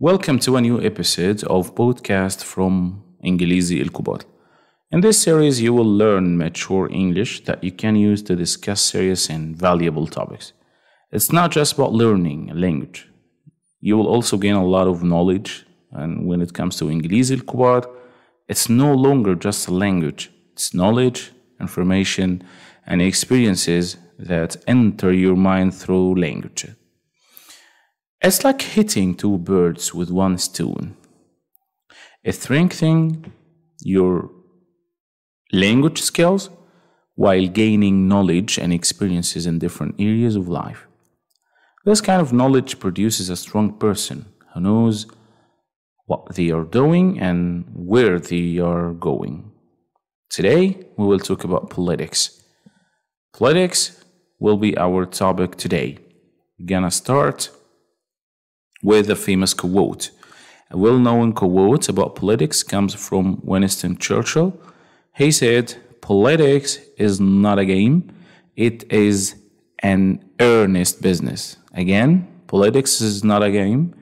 Welcome to a new episode of podcast from انجليزى الكبار. In this series, you will learn mature English that you can use to discuss serious and valuable topics. It's not just about learning a language. You will also gain a lot of knowledge. And when it comes to انجليزى الكبار, it's no longer just a language. It's knowledge, information, and experiences that enter your mind through language. It's like hitting two birds with one stone. It's strengthening your language skills while gaining knowledge and experiences in different areas of life. This kind of knowledge produces a strong person who knows what they are doing and where they are going. Today, we will talk about politics. Politics will be our topic today. We're gonna start with a famous quote. A well-known quote about politics comes from Winston Churchill. He said, "Politics is not a game, it is an earnest business." Again, politics is not a game,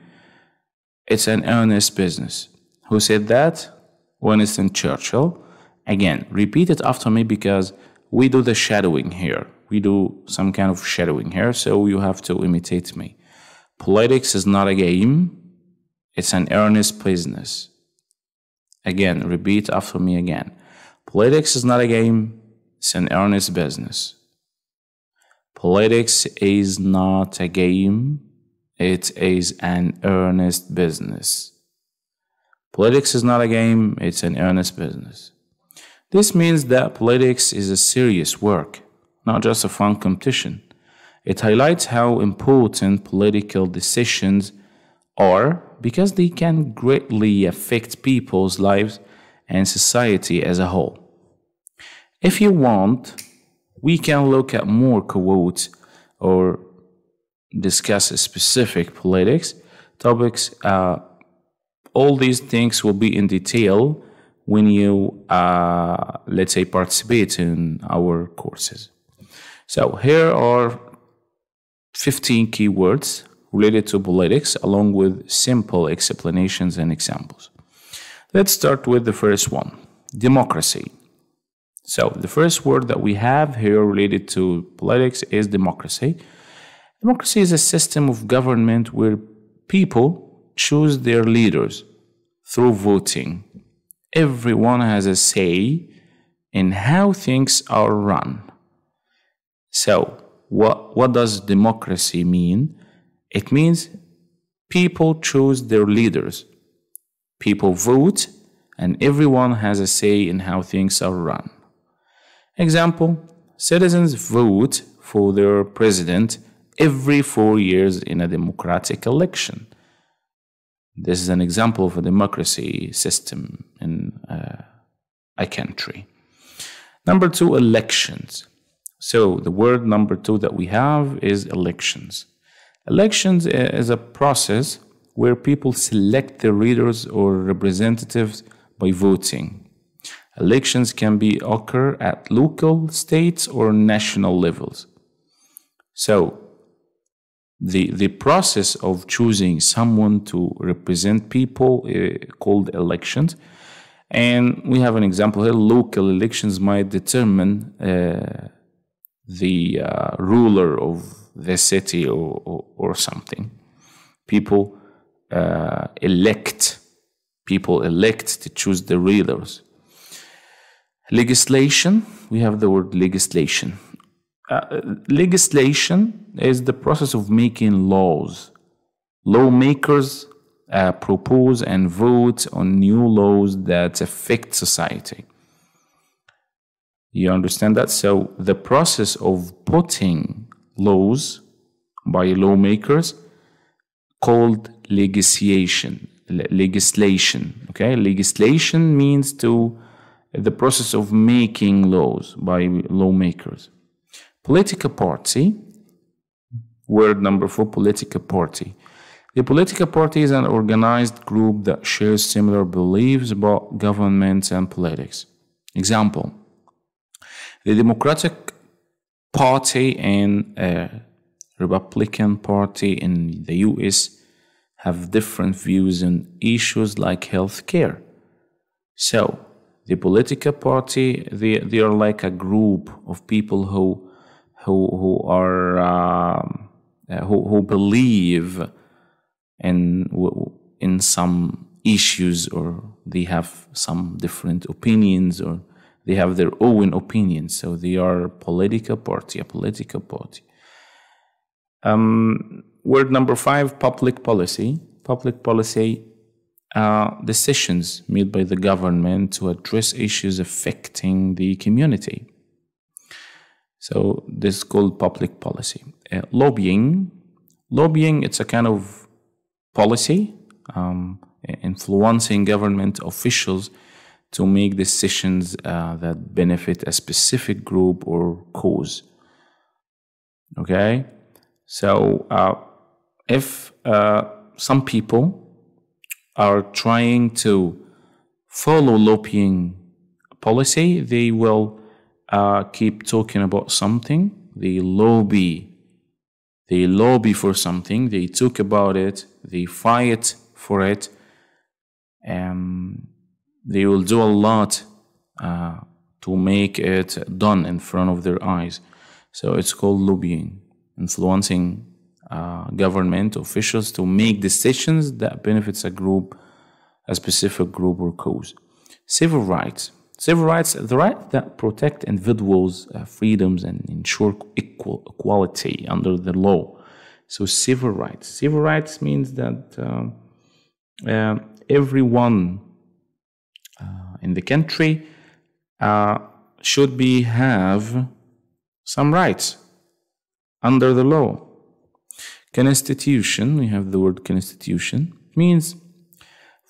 it's an earnest business. Who said that? Winston Churchill. Again, repeat it after me because we do the shadowing here. We do some kind of shadowing here, so you have to imitate me. Politics is not a game, it's an earnest business. Again, repeat after me again. Politics is not a game, it's an earnest business. Politics is not a game, it is an earnest business. Politics is not a game, it's an earnest business. This means that politics is a serious work, not just a fun competition. It highlights how important political decisions are because they can greatly affect people's lives and society as a whole. If you want, we can look at more quotes or discuss specific politics topics. All these things will be in detail when you, let's say, participate in our courses. So here are 15 keywords related to politics along with simple explanations and examples. Let's start with the first one, democracy. So the first word that we have here related to politics is democracy. Democracy is a system of government where people choose their leaders through voting. Everyone has a say in how things are run. So what does democracy mean? It means people choose their leaders. People vote, and everyone has a say in how things are run. Example, citizens vote for their president every 4 years in a democratic election. This is an example of a democracy system in a country. Number two, elections. So the word number two that we have is elections. Elections is a process where people select their leaders or representatives by voting. Elections can occur at local, states, or national levels. So the process of choosing someone to represent people called elections. And we have an example here. Local elections might determine the ruler of the city or something. People elect to choose the leaders. Legislation, we have the word legislation. Legislation is the process of making laws. Lawmakers propose and vote on new laws that affect society. You understand that? So the process of putting laws by lawmakers called legislation. Okay, legislation means the process of making laws by lawmakers. Political party, word number four, political party. The political party is an organized group that shares similar beliefs about government and politics. Example, the Democratic Party and Republican Party in the US have different views on issues like healthcare. So the political party, they are like a group of people who believe in some issues, or they have some different opinions, or they have their own opinions. So they are a political party. Word number 5, public policy. Public policy, decisions made by the government to address issues affecting the community. So this is called public policy. Lobbying, it's a kind of policy influencing government officials to make decisions that benefit a specific group or cause. Okay, so if some people are trying to follow lobbying policy, they will keep talking about something. They lobby for something. They talk about it. They fight for it. They will do a lot to make it done in front of their eyes. So it's called lobbying, influencing government officials to make decisions that benefits a specific group or cause. Civil rights, the right that protect individuals' freedoms and ensure equality under the law. So civil rights means that everyone in the country should have some rights under the law. Constitution, we have the word constitution, means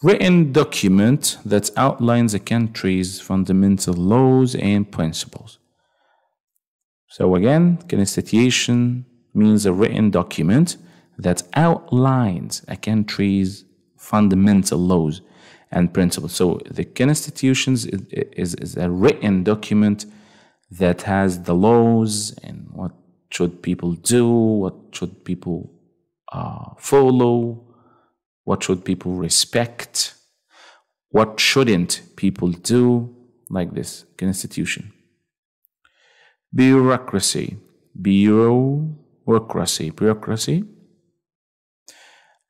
written document that outlines a country's fundamental laws and principles. So again, constitution means a written document that outlines a country's fundamental laws and principles. So the constitution is a written document that has the laws and what should people do, what should people follow, what should people respect, what shouldn't people do, like this, constitution. Bureaucracy,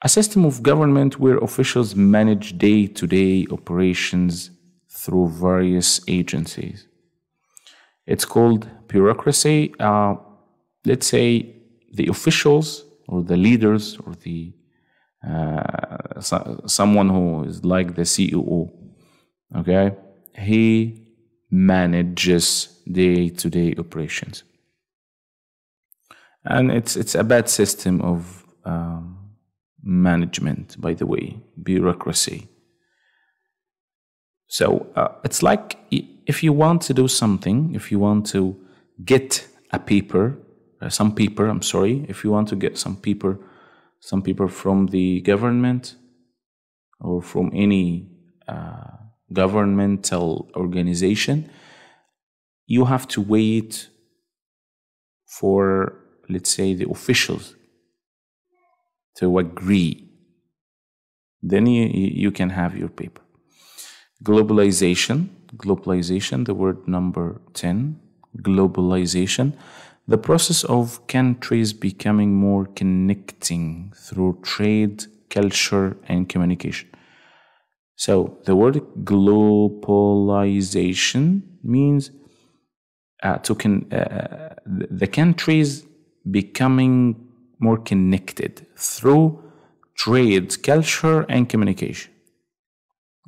a system of government where officials manage day-to-day operations through various agencies. It's called bureaucracy. Let's say the officials or the leaders or the someone who is like the CEO, okay, he manages day-to-day operations, and it's a bad system of management, by the way, bureaucracy. So it's like if you want to do something, if you want to get a paper, if you want to get some paper from the government or from any governmental organization, you have to wait for, let's say, the officials to agree. Then you can have your paper. Globalization, the word number 10, globalization. The process of countries becoming more connecting through trade, culture, and communication. So the word globalization means the countries becoming more connected through trade, culture, and communication.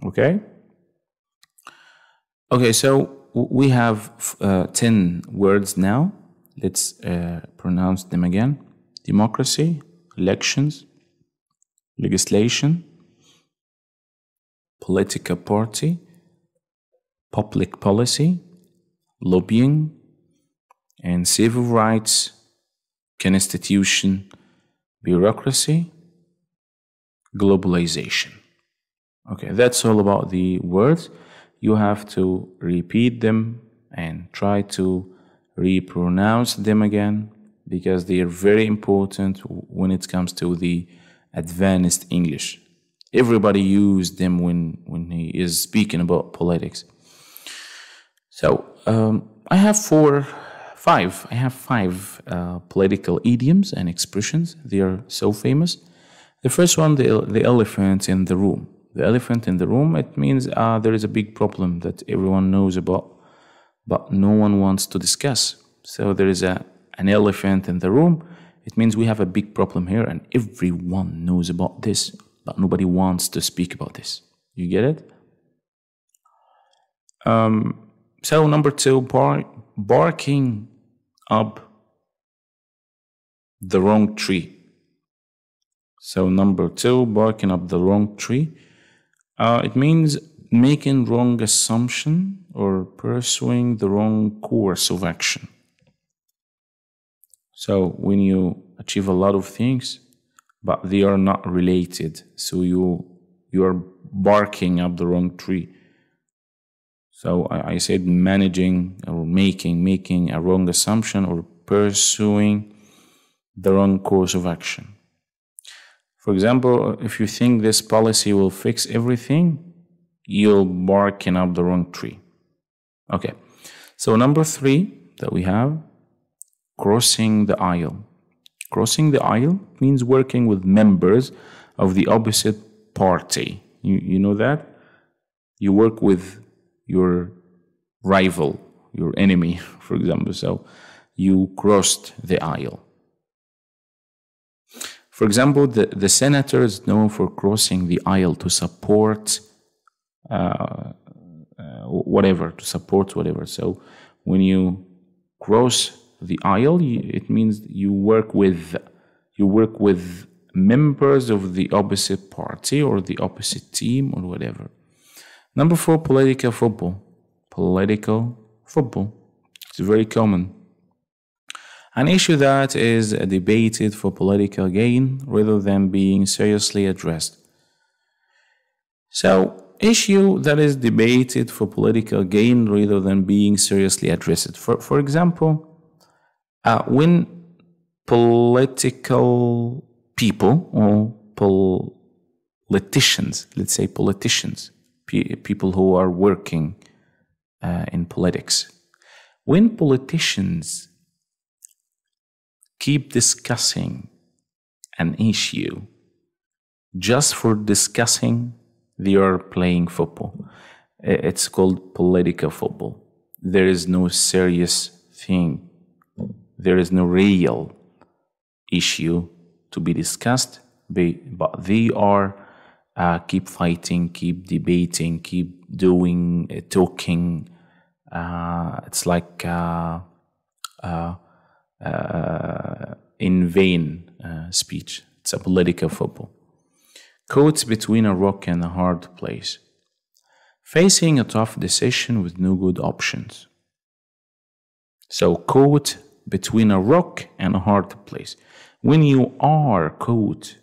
Okay? Okay, so we have 10 words now. Let's pronounce them again. Democracy, elections, legislation, political party, public policy, lobbying, and civil rights, constitution, bureaucracy, globalization. Okay, that's all about the words. You have to repeat them and try to repronounce them again, because they are very important when it comes to the advanced English. Everybody uses them when he is speaking about politics. So I have five political idioms and expressions. They are so famous. The first one, the elephant in the room. The elephant in the room, it means there is a big problem that everyone knows about, but no one wants to discuss. So there is an elephant in the room. It means we have a big problem here and everyone knows about this, but nobody wants to speak about this. You get it? So number two, barking up the wrong tree. So number two, barking up the wrong tree. It means making wrong assumption or pursuing the wrong course of action. So when you achieve a lot of things, but they are not related, so you are barking up the wrong tree. So I said managing or making a wrong assumption or pursuing the wrong course of action. For example, if you think this policy will fix everything, you're barking up the wrong tree. Okay, so number three that we have, crossing the aisle. Crossing the aisle means working with members of the opposite party. You know that? You work with your rival, your enemy, for example. So you crossed the aisle. For example, the senator is known for crossing the aisle to support whatever. So when you cross the aisle, it means you work with members of the opposite party or the opposite team or whatever. Number four, political football. Political football. It's very common. An issue that is debated for political gain rather than being seriously addressed. So, issue that is debated for political gain rather than being seriously addressed. For example, when political people or politicians, let's say politicians, people who are working in politics, when politicians keep discussing an issue just for discussing, they are playing football. It's called political football. There is no serious thing. There is no real issue to be discussed, but they are keep fighting, keep debating, keep doing, talking. It's like in vain speech. It's a political football. Caught between a rock and a hard place. Facing a tough decision with no good options. So caught between a rock and a hard place. When you are caught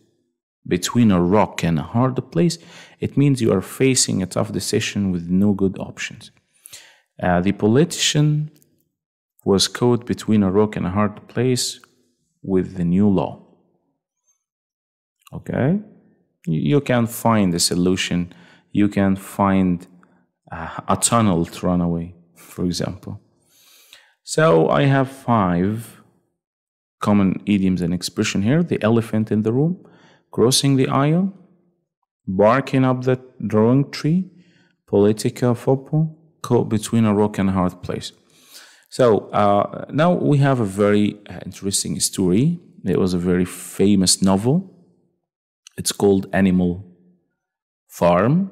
between a rock and a hard place, it means you are facing a tough decision with no good options. The politician was caught between a rock and a hard place with the new law. Okay? You can find a solution. You can find a tunnel to run away, for example. So I have 5 common idioms and expressions here. The elephant in the room, crossing the aisle, barking up the wrong tree, political football, caught between a rock and a hard place. So now we have a very interesting story. It was a very famous novel. It's called Animal Farm.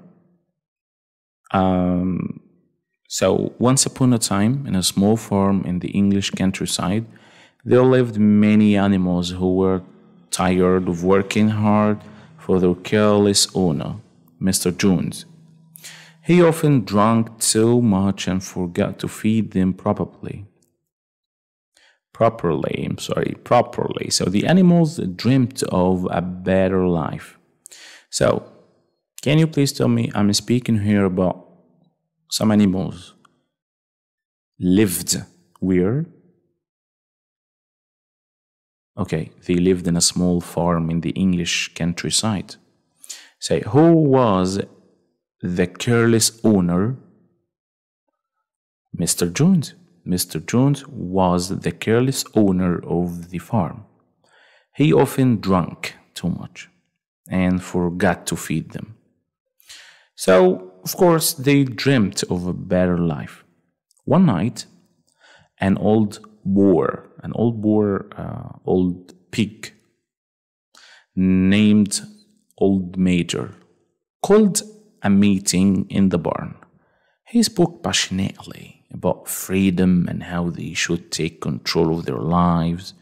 So once upon a time, in a small farm in the English countryside, there lived many animals who were tired of working hard for their careless owner, Mr. Jones. He often drank too much and forgot to feed them properly. So the animals dreamt of a better life. So, can you please tell me, I'm speaking here about some animals lived where? Okay, they lived in a small farm in the English countryside. Say, who was the careless owner? Mr. Jones. Mr. Jones was the careless owner of the farm. He often drank too much and forgot to feed them. So, of course, they dreamt of a better life. One night, an old pig named Old Major called a meeting in the barn. He spoke passionately about freedom and how they should take control of their lives.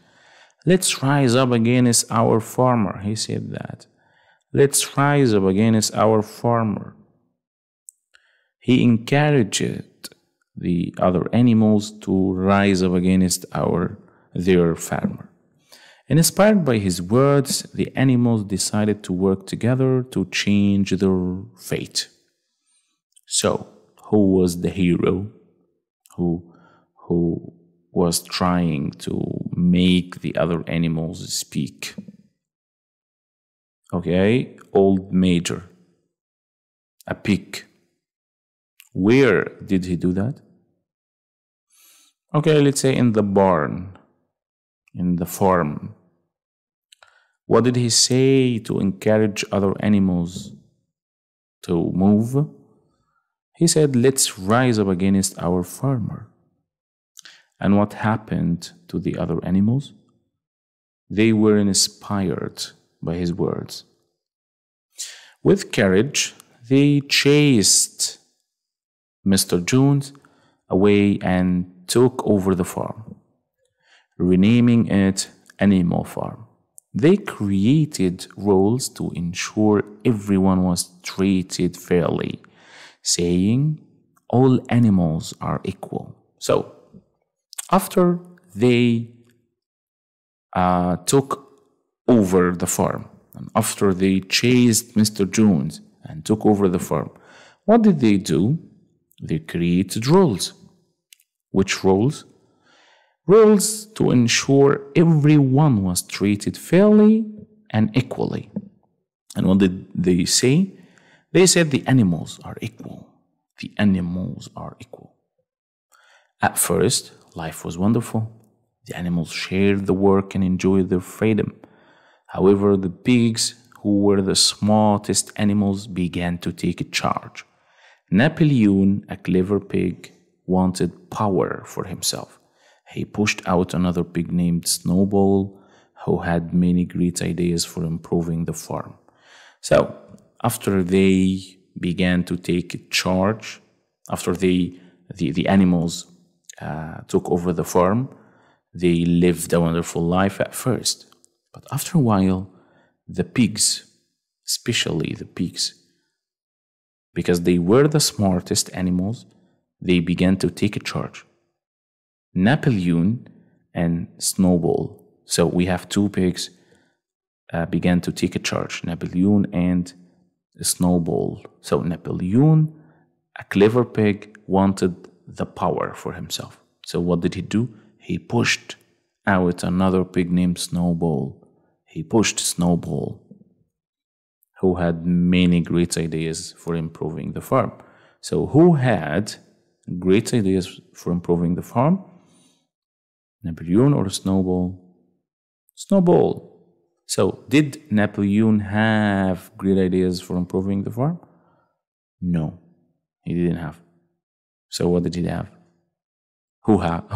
Let's rise up against our farmer, he said that. Let's rise up against our farmer. He encouraged the other animals to rise up against their farmer. Inspired by his words, the animals decided to work together to change their fate. So, who was the hero who was trying to make the other animals speak? Okay, Old Major, a pig. Where did he do that? Okay, let's say in the barn, in the farm. What did he say to encourage other animals to move? He said, let's rise up against our farmer. And what happened to the other animals? They were inspired by his words. With courage, they chased Mr. Jones away and took over the farm, renaming it Animal Farm. They created rules to ensure everyone was treated fairly, saying all animals are equal. So, after they took over the farm, and after they chased Mr. Jones and took over the farm, what did they do? They created rules. Which rules? Rules to ensure everyone was treated fairly and equally. And what did they say? They said the animals are equal. The animals are equal. At first, life was wonderful. The animals shared the work and enjoyed their freedom. However, the pigs, who were the smartest animals, began to take charge. Napoleon, a clever pig, wanted power for himself. He pushed out another pig named Snowball, who had many great ideas for improving the farm. So, after they began to take charge, after the animals took over the farm, they lived a wonderful life at first. But after a while, the pigs, especially the pigs, because they were the smartest animals, they began to take charge. Napoleon and Snowball, so we have two pigs, began to take charge, Napoleon and Snowball. So Napoleon, a clever pig, wanted the power for himself. So what did he do? He pushed out another pig named Snowball. He pushed Snowball, who had many great ideas for improving the farm. So who had great ideas for improving the farm? Napoleon or Snowball? Snowball. So did Napoleon have great ideas for improving the farm? No, he didn't have. So what did he have? Who had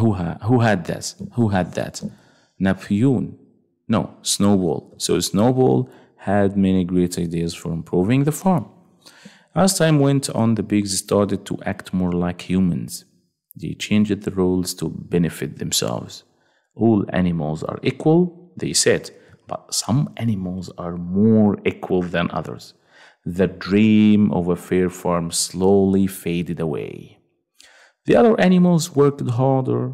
that? Who had that? Napoleon. No, Snowball. So Snowball had many great ideas for improving the farm. As time went on, the pigs started to act more like humans. They changed the rules to benefit themselves. All animals are equal, they said, but some animals are more equal than others. The dream of a fair farm slowly faded away. The other animals worked harder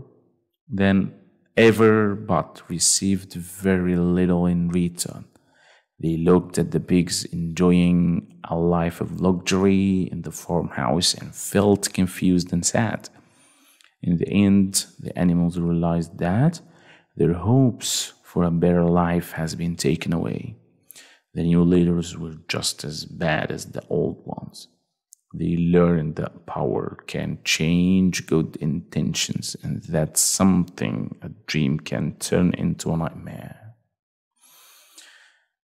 than ever, but received very little in return. They looked at the pigs enjoying a life of luxury in the farmhouse and felt confused and sad. In the end, the animals realized that their hopes for a better life has been taken away. The new leaders were just as bad as the old ones. They learned that power can change good intentions, and that something a dream can turn into a nightmare.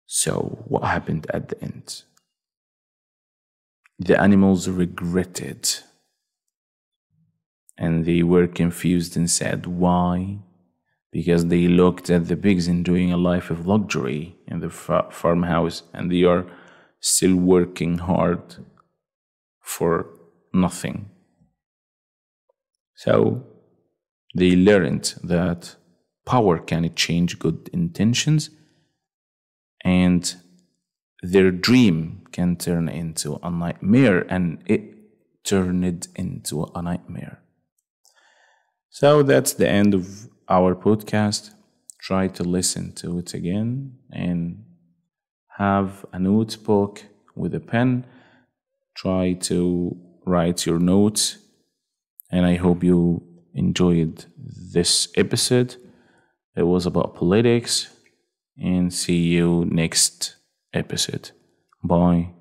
So, what happened at the end? The animals regretted, and they were confused and said, why? Because they looked at the pigs enjoying a life of luxury in the farmhouse, and they are still working hard for nothing. So they learned that power can change good intentions, and their dream can turn into a nightmare, and it turned into a nightmare. So that's the end of our podcast. Try to listen to it again and have a notebook with a pen. Try to write your notes, and I hope you enjoyed this episode. It was about politics, and see you next episode. Bye.